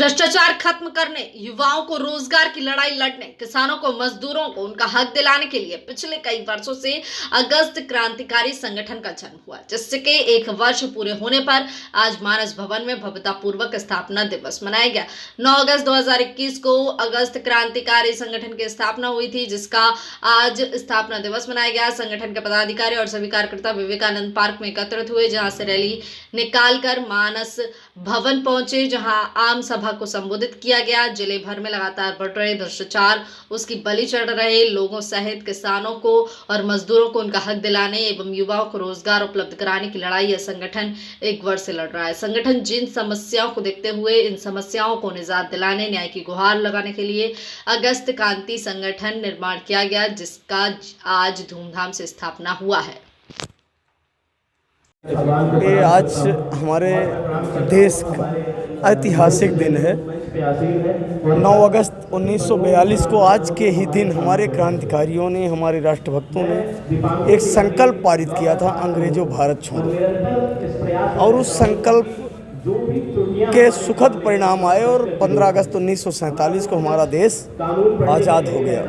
भ्रष्टाचार खत्म करने, युवाओं को रोजगार की लड़ाई लड़ने, किसानों को, मजदूरों को उनका हक दिलाने के लिए पिछले कई वर्षों से अगस्त क्रांतिकारी संगठन का जन्म हुआ, जिसके 1 वर्ष पूरे होने पर आज मानस भवन में भव्यतापूर्वक स्थापना दिवस मनाया गया। 9 अगस्त 2021 को अगस्त क्रांतिकारी संगठन की स्थापना हुई थी, जिसका आज स्थापना दिवस मनाया गया। संगठन के पदाधिकारी और सभी कार्यकर्ता विवेकानंद पार्क में एकत्रित हुए, जहां से रैली निकालकर मानस भवन पहुंचे, जहां आम सभा को संबोधित किया गया। जिले भर में लगातार बढ़ रहे भ्रष्टाचार, उसकी बलि चढ़ रहे लोगों सहित किसानों को और मजदूरों को उनका हक दिलाने एवं युवाओं को रोजगार उपलब्ध कराने की लड़ाई यह संगठन 1 वर्ष से लड़ रहा है। संगठन जिन समस्याओं को देखते हुए इन समस्याओं को निजात दिलाने, न्याय की गुहार लगाने के लिए अगस्त क्रांति संगठन निर्माण किया गया, जिसका आज धूमधाम से स्थापना हुआ है। ये आज हमारे देश का ऐतिहासिक दिन है। 9 अगस्त 1942 को आज के ही दिन हमारे क्रांतिकारियों ने, हमारे राष्ट्रभक्तों ने एक संकल्प पारित किया था, अंग्रेजों भारत छोड़ो, और उस संकल्प के सुखद परिणाम आए और 15 अगस्त 1947 को हमारा देश आज़ाद हो गया।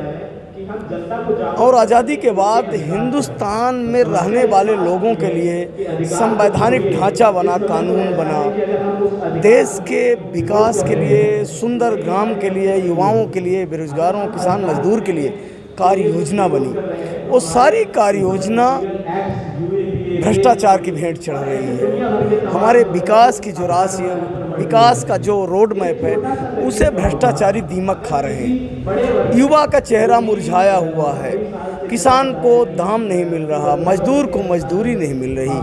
और आज़ादी के बाद हिंदुस्तान में रहने वाले लोगों के लिए संवैधानिक ढांचा बना, कानून बना, देश के विकास के लिए, सुंदर ग्राम के लिए, युवाओं के लिए, बेरोजगारों, किसान, मजदूर के लिए कार्य योजना बनी। वो सारी कार्य योजना भ्रष्टाचार की भेंट चढ़ रही है। हमारे विकास की जो राशि है, विकास का जो रोड मैप है, उसे भ्रष्टाचारी दीमक खा रहे हैं। युवा का चेहरा मुरझाया हुआ है, किसान को दाम नहीं मिल रहा, मजदूर को मजदूरी नहीं मिल रही।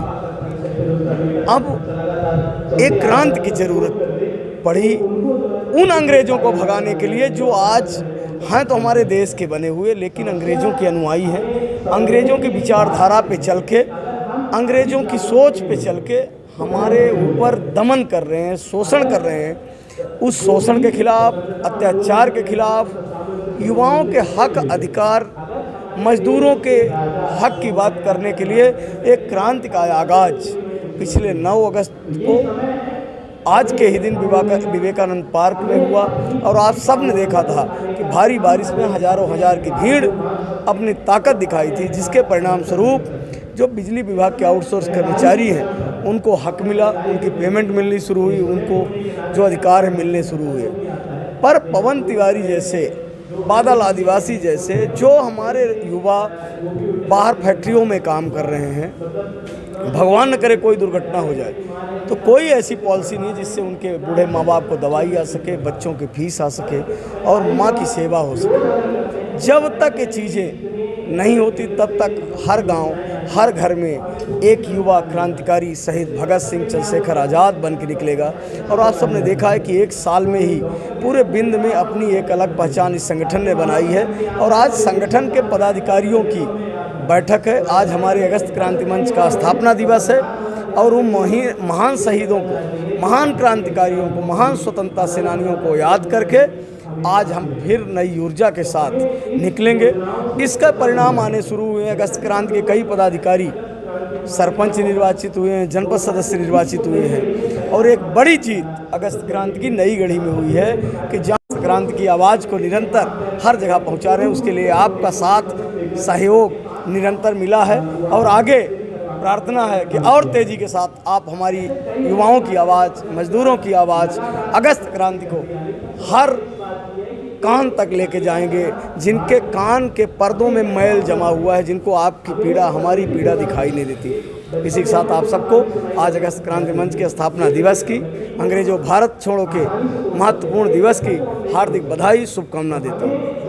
अब एक क्रांति की जरूरत पड़ी उन अंग्रेजों को भगाने के लिए जो आज हैं तो हमारे देश के बने हुए, लेकिन अंग्रेजों के अनुयायी हैं। अंग्रेजों की विचारधारा पे चल के, अंग्रेजों की सोच पे चल के हमारे ऊपर दमन कर रहे हैं, शोषण कर रहे हैं। उस शोषण के खिलाफ, अत्याचार के खिलाफ, युवाओं के हक, अधिकार, मजदूरों के हक की बात करने के लिए एक क्रांति का आगाज पिछले 9 अगस्त को आज के ही दिन विवेकानंद पार्क में हुआ। और आप सब ने देखा था कि भारी बारिश में हजारों हजार की भीड़ अपनी ताकत दिखाई थी, जिसके परिणाम स्वरूप जो बिजली विभाग के आउटसोर्स कर्मचारी हैं उनको हक मिला, उनकी पेमेंट मिलनी शुरू हुई, उनको जो अधिकार है मिलने शुरू हुए। पर पवन तिवारी जैसे, बादल आदिवासी जैसे जो हमारे युवा बाहर फैक्ट्रियों में काम कर रहे हैं, भगवान न करे कोई दुर्घटना हो जाए, तो कोई ऐसी पॉलिसी नहीं जिससे उनके बूढ़े माँ बाप को दवाई आ सके, बच्चों की फीस आ सके और माँ की सेवा हो सके। जब तक ये चीज़ें नहीं होती तब तक हर गांव, हर घर में एक युवा क्रांतिकारी शहीद भगत सिंह, चंद्रशेखर आज़ाद बन के निकलेगा। और आप सब ने देखा है कि 1 साल में ही पूरे बिंद में अपनी एक अलग पहचान इस संगठन ने बनाई है। और आज संगठन के पदाधिकारियों की बैठक है। आज हमारे अगस्त क्रांति मंच का स्थापना दिवस है और उन महान शहीदों को, महान क्रांतिकारियों को, महान स्वतंत्रता सेनानियों को याद करके आज हम फिर नई ऊर्जा के साथ निकलेंगे। इसका परिणाम आने शुरू हुए हैं। अगस्त क्रांति के कई पदाधिकारी सरपंच निर्वाचित हुए हैं, जनपद सदस्य निर्वाचित हुए हैं। और एक बड़ी जीत अगस्त क्रांति की नई गढ़ी में हुई है कि जहाँ क्रांति की आवाज़ को निरंतर हर जगह पहुँचा रहे हैं, उसके लिए आपका साथ, सहयोग निरंतर मिला है। और आगे प्रार्थना है कि और तेज़ी के साथ आप हमारी युवाओं की आवाज़, मजदूरों की आवाज़, अगस्त क्रांति को हर कान तक लेके जाएंगे, जिनके कान के पर्दों में मैल जमा हुआ है, जिनको आपकी पीड़ा, हमारी पीड़ा दिखाई नहीं देती। इसी के साथ आप सबको आज अगस्त क्रांति मंच के स्थापना दिवस की, अंग्रेजों भारत छोड़ो के महत्वपूर्ण दिवस की हार्दिक बधाई, शुभकामना देता हूँ।